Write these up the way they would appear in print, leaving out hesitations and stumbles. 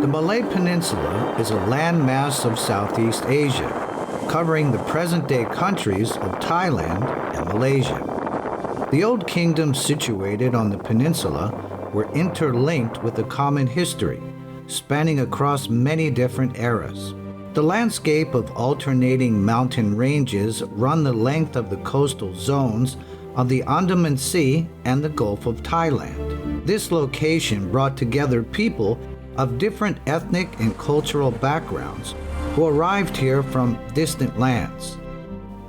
The Malay Peninsula is a landmass of Southeast Asia, covering the present-day countries of Thailand and Malaysia. The old kingdoms situated on the peninsula were interlinked with a common history, spanning across many different eras. The landscape of alternating mountain ranges run the length of the coastal zones of the Andaman Sea and the Gulf of Thailand. This location brought together people of different ethnic and cultural backgrounds who arrived here from distant lands.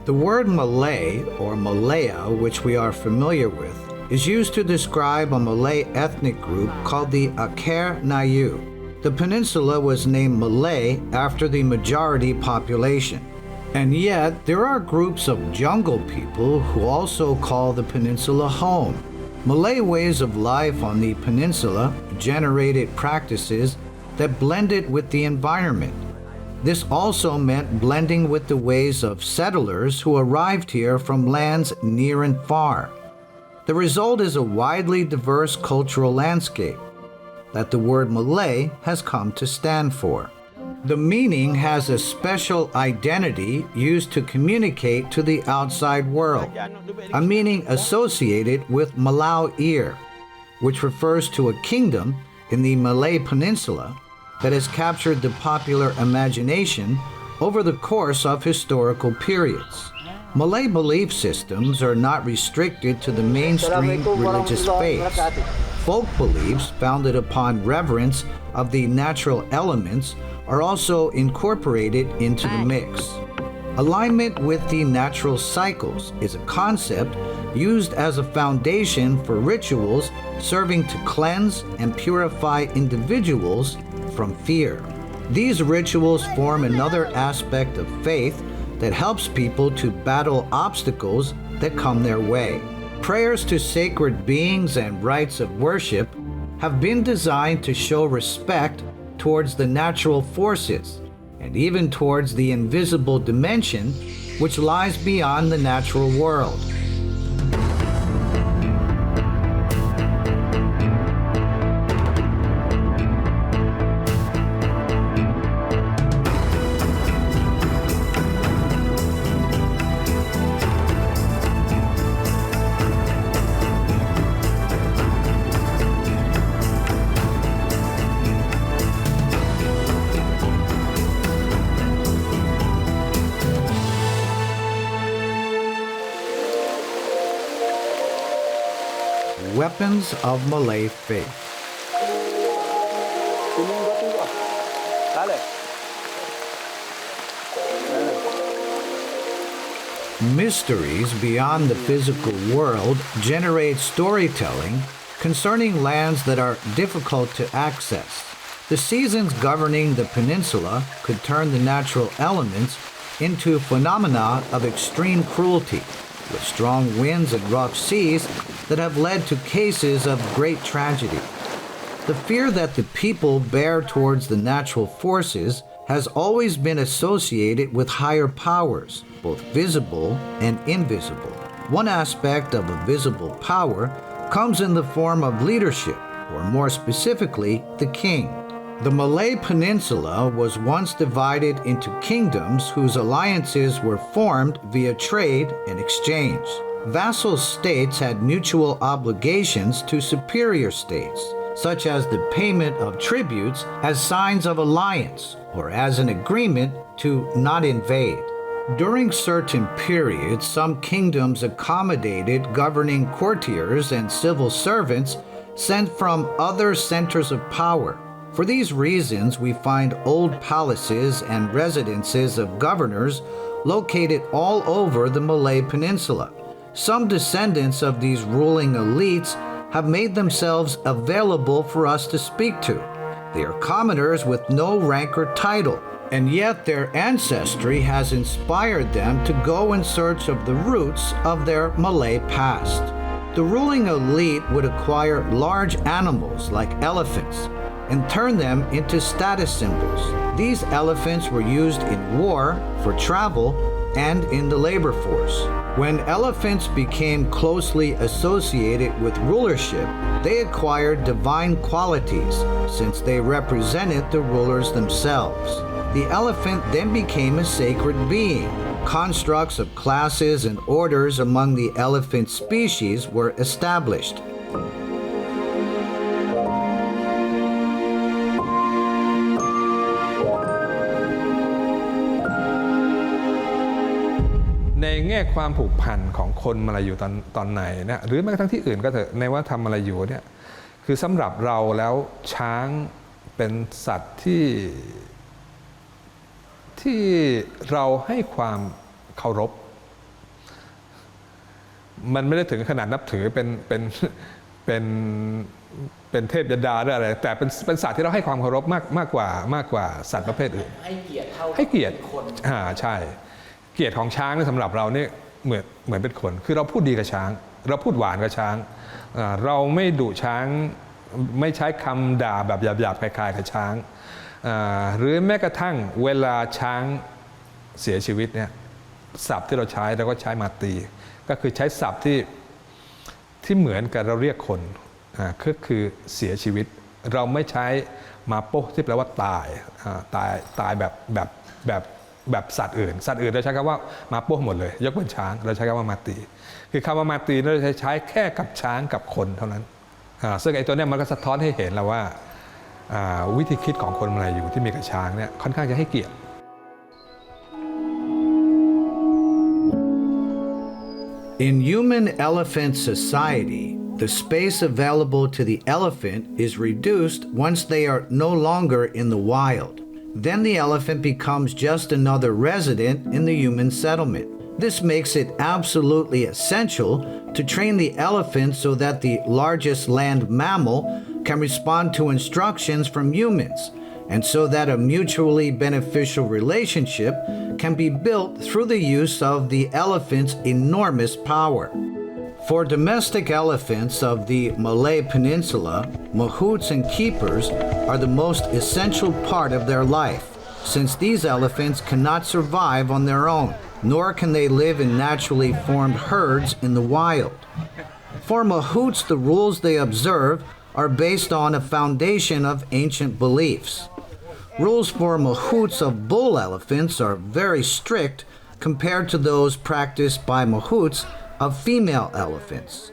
The word Malay or Malaya, which we are familiar with, is used to describe a Malay ethnic group called the Oghae Nayu. The peninsula was named Malay after the majority population. And yet, there are groups of jungle people who also call the peninsula home. Malay ways of life on the peninsula generated practices that blended with the environment. This also meant blending with the ways of settlers who arrived here from lands near and far. The result is a widely diverse cultural landscape that the word Malay has come to stand for. The meaning has a special identity used to communicate to the outside world, a meaning associated with Malauir, which refers to a kingdom in the Malay Peninsula that has captured the popular imagination over the course of historical periods. Malay belief systems are not restricted to the mainstream religious faiths. Folk beliefs founded upon reverence of the natural elements are also incorporated into the mix. Alignment with the natural cycles is a concept used as a foundation for rituals serving to cleanse and purify individuals from fear. These rituals form another aspect of faith that helps people to battle obstacles that come their way. Prayers to sacred beings and rites of worship have been designed to show respect towards the natural forces and even towards the invisible dimension which lies beyond the natural world. Weapons of Malay faith. Mysteries beyond the physical world generate storytelling concerning lands that are difficult to access. The seasons governing the peninsula could turn the natural elements into phenomena of extreme cruelty, with strong winds and rough seas that have led to cases of great tragedy. The fear that the people bear towards the natural forces has always been associated with higher powers, both visible and invisible. One aspect of a visible power comes in the form of leadership, or more specifically, the king. The Malay Peninsula was once divided into kingdoms whose alliances were formed via trade and exchange. Vassal states had mutual obligations to superior states, such as the payment of tributes as signs of alliance or as an agreement to not invade. During certain periods, some kingdoms accommodated governing courtiers and civil servants sent from other centers of power. For these reasons, we find old palaces and residences of governors located all over the Malay Peninsula. Some descendants of these ruling elites have made themselves available for us to speak to. They are commoners with no rank or title, and yet their ancestry has inspired them to go in search of the roots of their Malay past. The ruling elite would acquire large animals like elephants and turn them into status symbols. These elephants were used in war, for travel, and in the labor force. When elephants became closely associated with rulership, they acquired divine qualities since they represented the rulers themselves. The elephant then became a sacred being. Constructs of classes and orders among the elephant species were established. ในแง่ความผูกพันของคนมาลายูตอนไหนนะหรือแม้กระทั่งที่อื่นก็เถอะในวัฒนธรรมมาลายูเนี่ยคือสำหรับเราแล้วช้างเป็นสัตว์ที่เราให้ความเคารพมันไม่ได้ถึงขนาดนับถือเป็นเทพยดาหรืออะไรแต่เป็นสัตว์ที่เราให้ความเคารพมากกว่าสัตว์ประเภทอื่นให้เกียรติเท่าให้เกียรติ คน ใช่เกียรติของช้างสำหรับเราเนี่ยเหมือนเป็นคนคือเราพูดดีกับช้างเราพูดหวานกับช้างเราไม่ดุช้างไม่ใช้คำด่าแบบหยาบๆคล้ายๆกับช้างหรือแม้กระทั่งเวลาช้างเสียชีวิตเนี่ยศัพท์ที่เราใช้เราก็ใช้มาตีก็คือใช้ศัพท์ที่เหมือนกับเราเรียกคนก็คือเสียชีวิตเราไม่ใช้มาโป้ที่แปลว่าตายแบบสัตว์อื่นเราใช้คำว่ามาโป้หมดเลยยกเว้นช้างเราใช้คำว่ามาตีคือคำว่ามาตีเราใช้แค่กับช้างกับคนเท่านั้นซึ่งไอ้ตัวนี้มันก็สะท้อนให้เห็นแล้วว่าวิธีคิดของคนมาลายูที่มีกับช้างเนี่ยค่อนข้างจะให้เกียรติ In human-elephant society, the space available to the elephant is reduced once they are no longer in the wild. Then the elephant becomes just another resident in the human settlement. This makes it absolutely essential to train the elephant so that the largest land mammal can respond to instructions from humans, and so that a mutually beneficial relationship can be built through the use of the elephant's enormous power. For domestic elephants of the Malay Peninsula, mahouts and keepers are the most essential part of their life, since these elephants cannot survive on their own, nor can they live in naturally formed herds in the wild. For mahouts, the rules they observe are based on a foundation of ancient beliefs. Rules for mahouts of bull elephants are very strict compared to those practiced by mahouts of female elephants.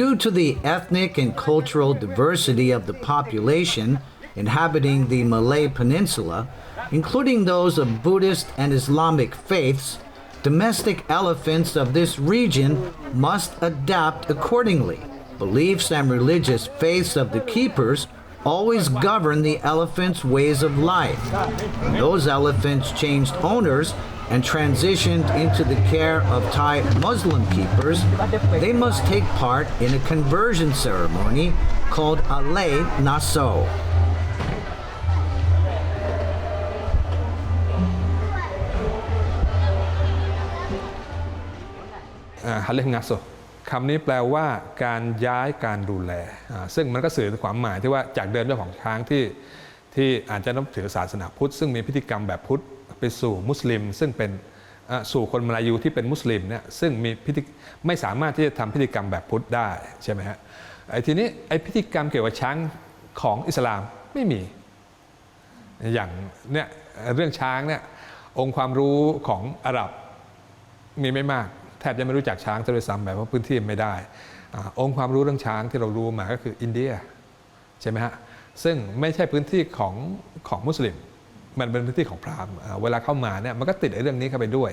Due to the ethnic and cultural diversity of the population inhabiting the Malay Peninsula, including those of Buddhist and Islamic faiths, domestic elephants of this region must adapt accordingly. Beliefs and religious faiths of the keepers always govern the elephants' ways of life. When those elephants changed owners and transitioned into the care of Thai Muslim keepers, they must take part in a conversion ceremony called Oghae Nayu. ฮัลเลงัสโซคำนี้แปลว่าการย้ายการดูแลซึ่งมันก็สื่อความหมายที่ว่าจากเดิมเจ้าของช้างที่อาจจะนับถือศาสนาพุทธซึ่งมีพิธีกรรมแบบพุทธไปสู่มุสลิมซึ่งเป็นสู่คนมาลายูที่เป็นมุสลิมเนี่ยซึ่งมีไม่สามารถที่จะทำพิธีกรรมแบบพุทธได้ใช่ไหมฮะทีนี้ไอ้พิธีกรรมเกี่ยวกับช้างของอิสลามไม่มีอย่างเนี่ยเรื่องช้างเนี่ยองค์ความรู้ของอาหรับมีไม่มากแทบจะไม่รู้จักช้างจะด้วยซ้ำแบบว่าพื้นที่ไม่ได้องค์ความรู้เรื่องช้างที่เรารู้มาก็คืออินเดียใช่ไหมฮะซึ่งไม่ใช่พื้นที่ของมุสลิมมันเป็นพื้นที่ของพราหมณ์เวลาเข้ามาเนี่ยมันก็ติดไอ้เรื่องนี้เข้าไปด้วย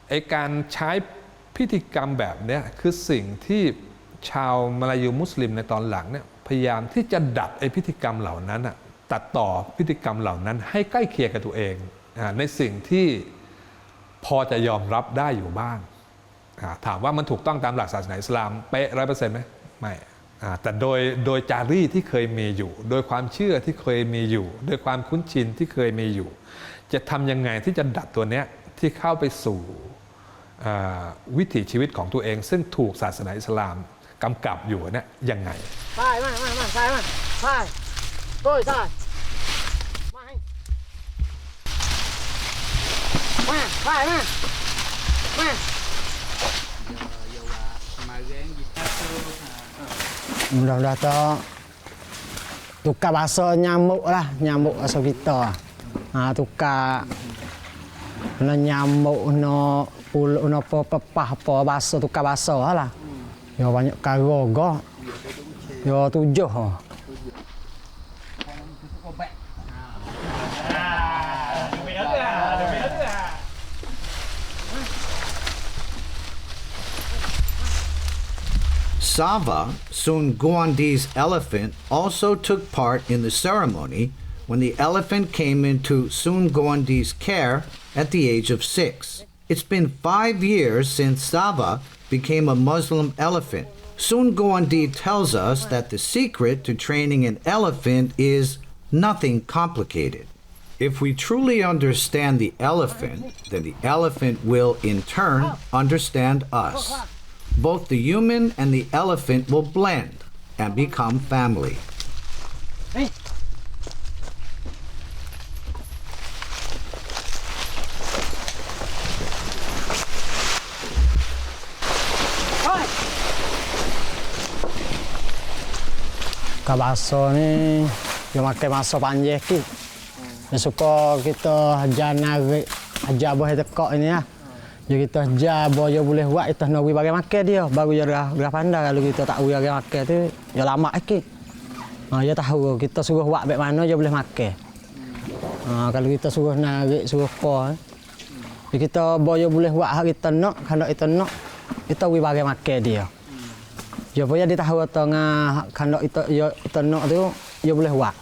ไอ้การใช้พิธีกรรมแบบนี้คือสิ่งที่ชาวมาลายูมุสลิมในตอนหลังเนี่ยพยายามที่จะดัดไอ้พิธีกรรมเหล่านั้นตัดต่อพิธีกรรมเหล่านั้นให้ใกล้เคียงกับตัวเองในสิ่งที่พอจะยอมรับได้อยู่บ้างถามว่ามันถูกต้องตามหลักศาสนาอิสลามเป๊ะ100%ไหมไม่แต่โดยจารีตที่เคยมีอยู่โดยความเชื่อที่เคยมีอยู่โดยความคุ้นชินที่เคยมีอยู่จะทำยังไงที่จะดัดตัวเนี้ยที่เข้าไปสู่วิถีชีวิตของตัวเองซึ่งถูกศาสนาอิสลามกำกับอยู่เนี่ยยังไงใช่มาใช่มาใช่ต้ยใช่มาให้มาใช่มา Mudah-mudahan toh tukar bahasa nyamuk lah, nyamuk bahasa kita. Tukar no nyamuk no puluk no pepah apa bahasa tukar bahasa lah. Yo banyak karogo. Yo 7. Sava, Sun Guandi's elephant, also took part in the ceremony when the elephant came into Sun Guandi's care at the age of 6. It's been 5 years since Sava became a Muslim elephant. Sun Guandi tells us that the secret to training an elephant is nothing complicated. If we truly understand the elephant, then the elephant will in turn understand us. Both the human and the elephant will blend and become family. Kabaso ni dia pakai masa panjang sikit. Dia suka kita ajar narik, ajar buah tekak ini lah. Jadi kita ajar buah dia boleh buat, kita nak bagi makan dia. Baru dia dah pandai. Kalau kita tak bagi makan tu, dia lama sikit. Dia tahu kita suruh buat baik mana dia boleh makan. Kalau kita suruh narik, suruh apa. Kita buah dia boleh buat hari kita nak, kalau kita nak, kita bagi makan dia. Dia boleh dia tahu tengah kalau kita nak tu dia boleh buat.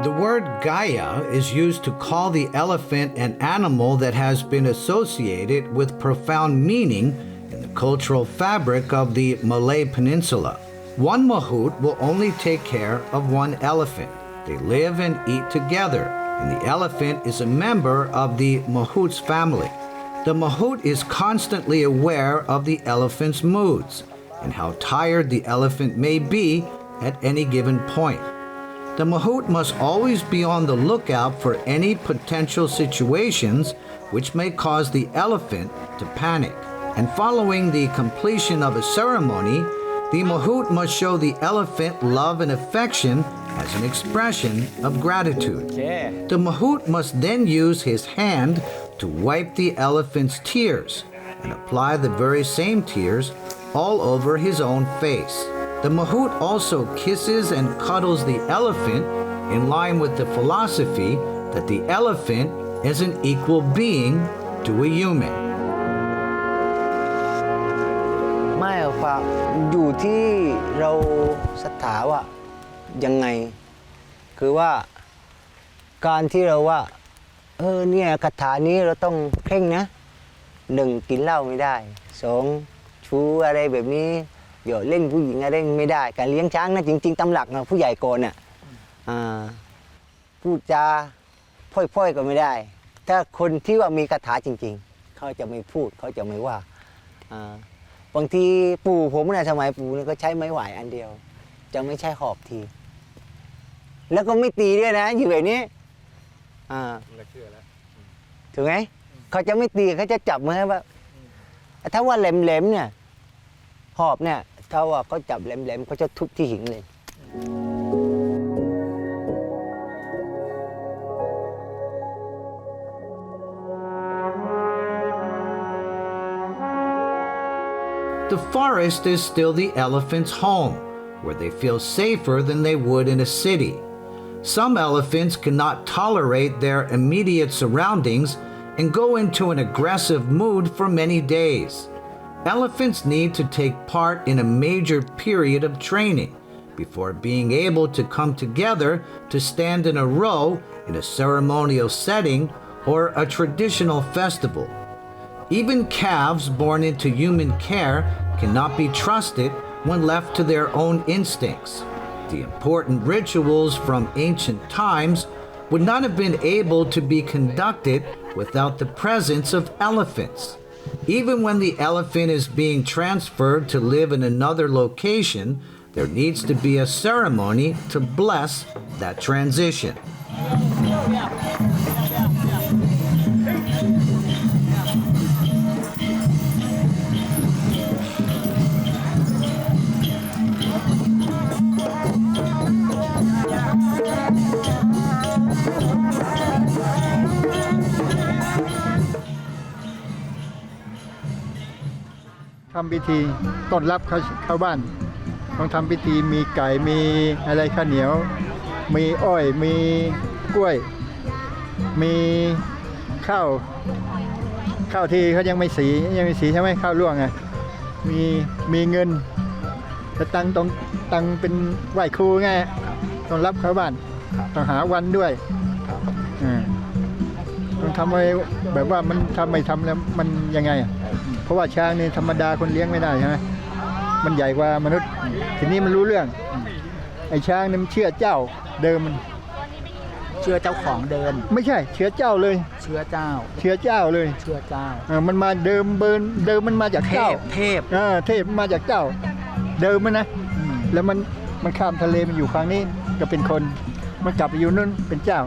The word Gaya is used to call the elephant an animal that has been associated with profound meaning in the cultural fabric of the Malay Peninsula. One mahout will only take care of one elephant. They live and eat together, and the elephant is a member of the mahout's family. The mahout is constantly aware of the elephant's moods and how tired the elephant may be at any given point. The mahout must always be on the lookout for any potential situations which may cause the elephant to panic. And following the completion of a ceremony, the mahout must show the elephant love and affection as an expression of gratitude. The mahout must then use his hand to wipe the elephant's tears and apply the very same tears all over his own face. The mahout also kisses and cuddles the elephant in line with the philosophy that the elephant is an equal being to a human. ไม่หรอกครับอยู่ที่เราศรัทธาว่ายังไงคือว่าการที่เราว่าเนี่ยคาถานี้เราต้องเพ่งนะ1กินเหล้าไม่ได้2ชู้อะไรแบบนี้อย่าเล่นผู้หญิงอะไรไม่ได้การเลี้ยงช้างนะจริงๆตำหลักนะผู้ใหญ่โกนน่ะพูดจาพ่อยๆก็ไม่ได้ถ้าคนที่ว่ามีคาถาจริงๆเขาจะไม่พูดเขาจะไม่ว่าบางทีปู่ผมเนี่ยสมัยปู่เนี่ยก็ใช้ไม้หวายอันเดียวจะไม่ใช้หอบทีแล้วก็ไม่ตีด้วยนะอยู่แบบนี้ถูกไหมเขาจะไม่ตีเขาจะจับมือว่าถ้าว่าแหลมๆเนี่ยหอบเนี่ยถ้าว่าเขาจับแหลมๆเขาจะทุบที่หินเลย The forest is still the elephant's home, where they feel safer than they would in a city. Some elephants cannot tolerate their immediate surroundings and go into an aggressive mood for many days. Elephants need to take part in a major period of training before being able to come together to stand in a row in a ceremonial setting or a traditional festival. Even calves born into human care cannot be trusted when left to their own instincts. The important rituals from ancient times would not have been able to be conducted without the presence of elephants. Even when the elephant is being transferred to live in another location, there needs to be a ceremony to bless that transition. ำพิธีต้อนรับเข้าบ้านต้องทำพิธีมีไก่มีอะไรข้าวเหนียวมีอ้อยมีกล้วยมีข้าวที่เขายังไม่สีใช่ไหมข้าวล่วงไงมีเงินจะตังเป็นไหว้ครูไงต้องรับเข้าบ้านต้องหาวันด้วยต้องทำอะไรแบบว่ามันทำไม่ทำแล้วมันยังไงเพราะว่าช้างนี่ธรรมดาคนเลี้ยงไม่ได้ใช่ไหมมันใหญ่กว่ามนุษย์ทีนี้มันรู้เรื่องไอ้ช้างนี่มันเชื่อเจ้าเดิมมันเชื่อเจ้าของเดินไม่ใช่เชื่อเจ้าเลยเชื่อเจ้าเลยเชื่อเจ้ามันมาเดิมมันมาจากเจ้าเทพมาจากเจ้าเดิมมันนะแล้วมันข้ามทะเลมันอยู่ฝั่งนี้ก็เป็นคนมันกลับไปอยู่นู่นเป็นเจ้า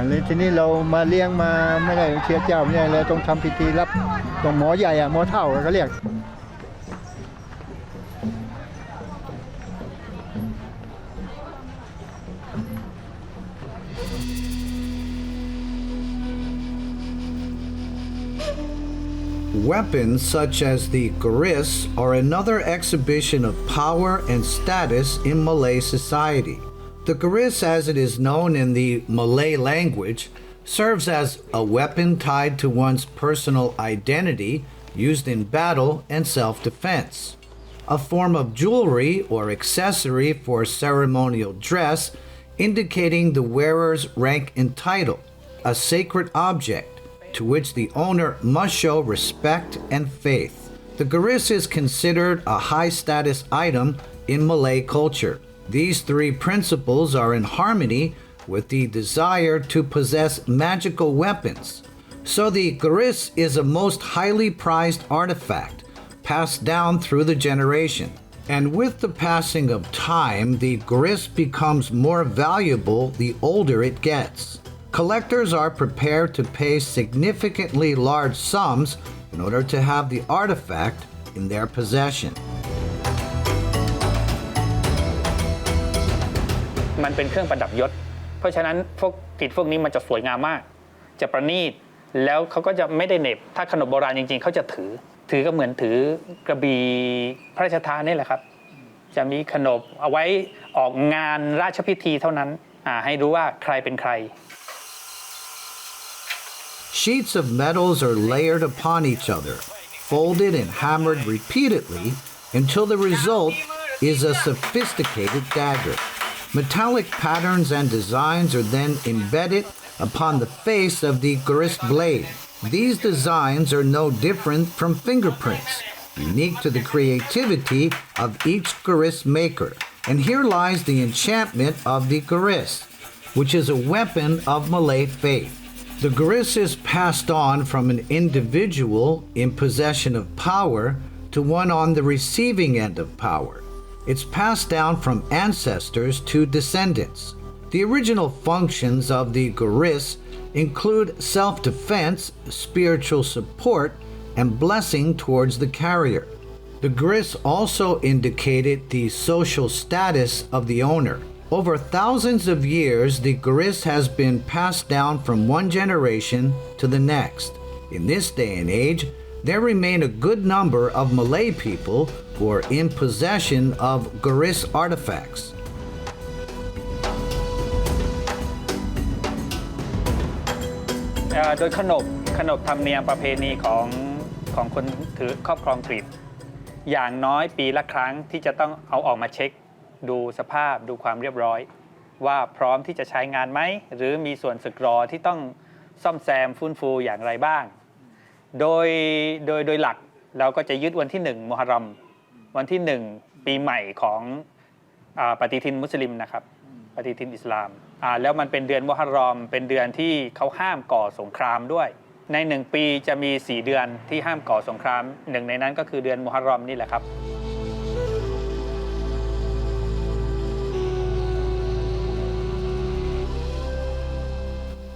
เลยทีนี้เรามาเลี้ยงมาไม่ได้เชื่อเจ้าไม่ได้เลยต้องทำพิธีรับตรงหมอใหญ่หมอเฒ่าก็เรียกWeapons such as the garis are another exhibition of power and status in Malay society. The garis, as it is known in the Malay language, serves as a weapon tied to one's personal identity used in battle and self-defense, a form of jewelry or accessory for ceremonial dress indicating the wearer's rank and title, a sacred object to which the owner must show respect and faith. The garis is considered a high-status item in Malay culture. These three principles are in harmony with the desire to possess magical weapons. So the garis is a most highly prized artifact passed down through the generation. And with the passing of time, the garis becomes more valuable the older it gets. Collectors are prepared to pay significantly large sums in order to have the artifact in their possession. มันเป็นเครื่องประดับยศเพราะฉะนั้นพวกกรีดพวกนี้มันจะสวยงามมากจะประณีตแล้วเขาก็จะไม่ได้เหน็บถ้าขนบโบราณจริงๆเขาจะถือก็เหมือนถือกระบี่พระราชทานนี่แหละครับจะมีขนบเอาไว้ออกงานราชพิธีเท่านั้นให้รู้ว่าใครเป็นใครSheets of metals are layered upon each other, folded and hammered repeatedly until the result is a sophisticated dagger. Metallic patterns and designs are then embedded upon the face of the garis blade. These designs are no different from fingerprints, unique to the creativity of each garis maker. And here lies the enchantment of the garis, which is a weapon of Malay faith. The garis is passed on from an individual in possession of power to one on the receiving end of power. It's passed down from ancestors to descendants. The original functions of the garis include self-defense, spiritual support, and blessing towards the carrier. The garis also indicated the social status of the owner. Over thousands of years, the garis has been passed down from one generation to the next. In this day and age, there remain a good number of Malay people who are in possession of garis artifacts. โดยขนบธรรมเนียมประเพณีของคนถือครอบครองกรีดอย่างน้อยปีละครั้งที่จะต้องเอาออกมาเช็คดูสภาพดูความเรียบร้อยว่าพร้อมที่จะใช้งานไหมหรือมีส่วนสึกหรอที่ต้องซ่อมแซมฟื้นฟูอย่างไรบ้างโดยหลักเราก็จะยึดวันที่1มุฮัรรอมวันที่1ปีใหม่ของปฏิทินมุสลิมนะครับปฏิทินอิสลามแล้วมันเป็นเดือนมุฮัรรอมเป็นเดือนที่เขาห้ามก่อสงครามด้วยใน1ปีจะมี4เดือนที่ห้ามก่อสงครามหนึ่งในนั้นก็คือเดือนมุฮัรรอมนี่แหละครับ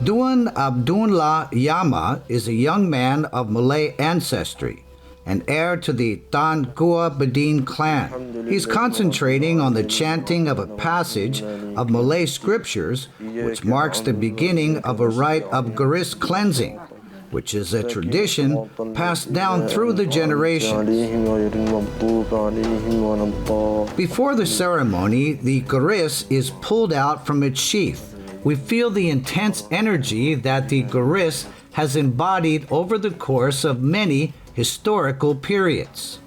Duan Abdullah Yama is a young man of Malay ancestry, an heir to the Tan Gua Badin clan. He's concentrating on the chanting of a passage of Malay scriptures, which marks the beginning of a rite of garis cleansing. which is a tradition passed down through the generations. Before the ceremony, the garis is pulled out from its sheath. We feel the intense energy that the garis has embodied over the course of many historical periods.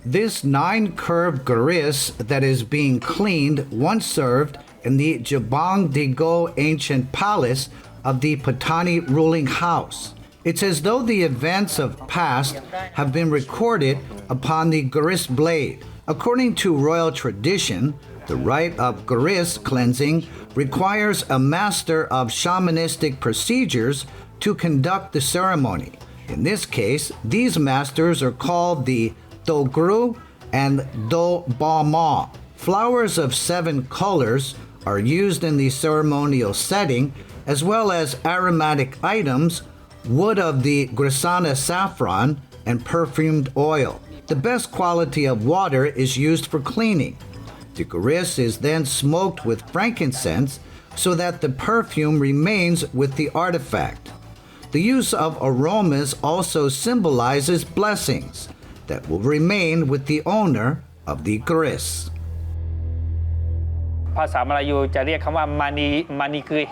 This 9-curved garis that is being cleaned once served in the Jabang Digo ancient palace of the Patani ruling house. It's as though the events of past have been recorded upon the garis blade. According to royal tradition, the rite of garis cleansing requires a master of shamanistic procedures to conduct the ceremony. In this case, these masters are called the Dogru and Do Ba Ma. Flowers of 7 colors are used in the ceremonial setting, as well as aromatic items, wood of the Grisana saffron, and perfumed oil. The best quality of water is used for cleaning. The garis is then smoked with frankincense so that the perfume remains with the artifact. The use of aromas also symbolizes blessings that will remain with the owner of the garis. ภาษามาลายูจะเรียกคำว่ามานีกุย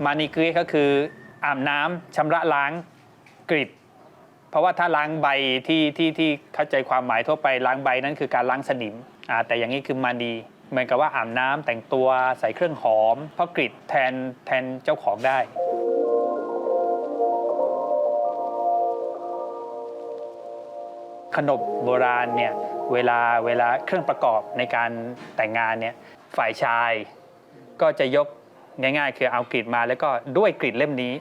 มานีกุยก็คืออาบน้ำชำระล้างกริดเพราะว่าถ้าล้างใบที่เข้าใจความหมายทั่วไปล้างใบนั้นคือการล้างสนิมแต่อย่างนี้คือมานีเหมือนกับว่าอาบน้ำแต่งตัวใส่เครื่องหอมเพราะกริดแทนเจ้าของได้ขนบโบราณเนี่ยเวลาเครื่องประกอบในการแต่งงานเนี่ยฝ่ายชายก็จะยกง่ายๆคือเอากรีดมาแล้วก็ด้วยกรีดเล่มนี้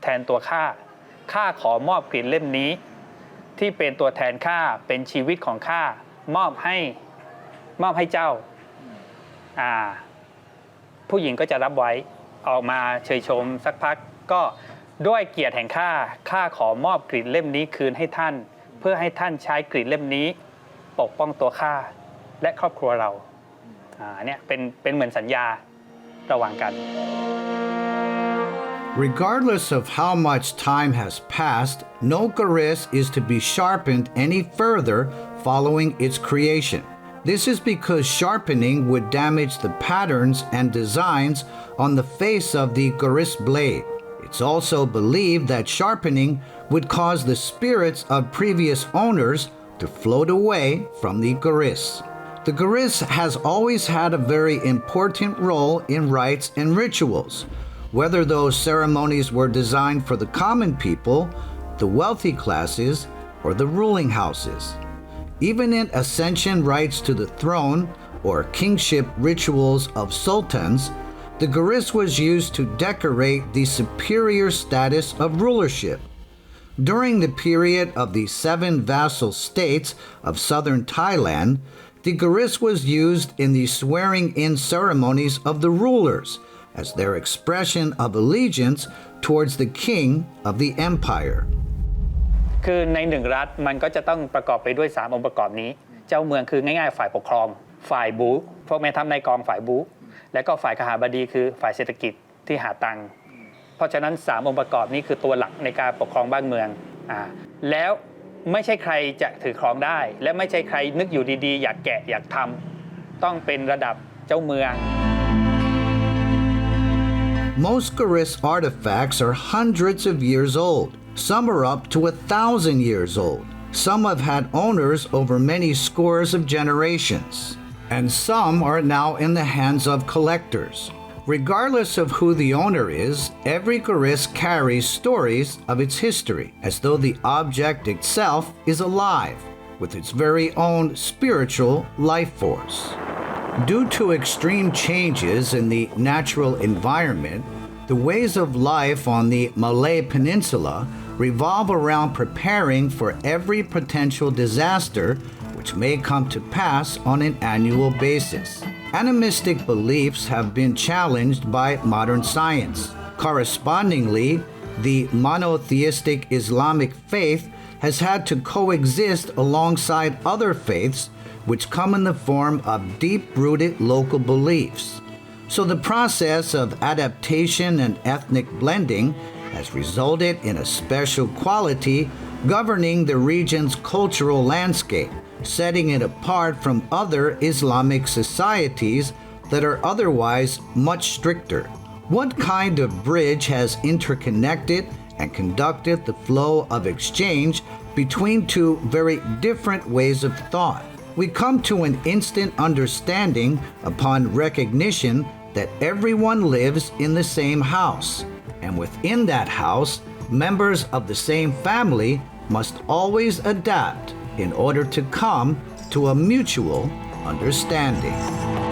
แทนตัวข้าขอมอบกรีดเล่มนี้ที่เป็นตัวแทนข้าเป็นชีวิตของข้ามอบให้เจ้าผู้หญิงก็จะรับไว้ออกมาเชยชมสักพักก็ด้วยเกียรติแห่งข้าขอมอบกรีดเล่มนี้คืนให้ท่านเพื่อให้ท่านใช้กรีดเล่มนี้ปกป้องตัวข้าและครอบครัวเราเนี่ยเป็นเหมือนสัญญาระหว่างกัน Regardless of how much time has passed, no garis is to be sharpened any further following its creation. This is because sharpening would damage the patterns and designs on the face of the garis blade. It's also believed that sharpening would cause the spirits of previous owners to float away from the garis. The garis has always had a very important role in rites and rituals, whether those ceremonies were designed for the common people, the wealthy classes, or the ruling houses. Even in ascension rites to the throne or kingship rituals of sultans, the garis was used to decorate the superior status of rulership. During the period of the 7 vassal states of southern Thailand, the garis was used in the swearing-in ceremonies of the rulers as their expression of allegiance towards the king of the empire. คือในหนึ่งรัฐมันก็จะต้องประกอบไปด้วย3องค์ประกอบนี้เจ้าเมืองคือง่ายๆฝ่ายปกครองฝ่ายบู๊พวกแม่ทัพนายกองฝ่ายบู๊และก็ฝ่ายขหบดีคือฝ่ายเศรษฐกิจที่หาตังค์เพราะฉะนั้น3องค์ประกอบนี้คือตัวหลักในการปกครองบ้านเมืองแล้วไม่ใช่ใครจะถือครองได้และไม่ใช่ใครนึกอยู่ดีๆอยากแกะอยากทำต้องเป็นระดับเจ้าเมือง Most garis artifacts are hundreds of years old. Some are up to 1,000 years old. Some have had owners over many scores of generations. And some are now in the hands of collectors. Regardless of who the owner is, every garis carries stories of its history, as though the object itself is alive, with its very own spiritual life force. Due to extreme changes in the natural environment, the ways of life on the Malay Peninsula revolve around preparing for every potential disaster which may come to pass on an annual basis. Animistic beliefs have been challenged by modern science. Correspondingly, the monotheistic Islamic faith has had to coexist alongside other faiths which come in the form of deep-rooted local beliefs. So the process of adaptation and ethnic blending has resulted in a special quality governing the region's cultural landscape, setting it apart from other Islamic societies that are otherwise much stricter. What kind of bridge has interconnected and conducted the flow of exchange between two very different ways of thought? We come to an instant understanding upon recognition that everyone lives in the same house, and within that house, members of the same family must always adapt in order to come to a mutual understanding.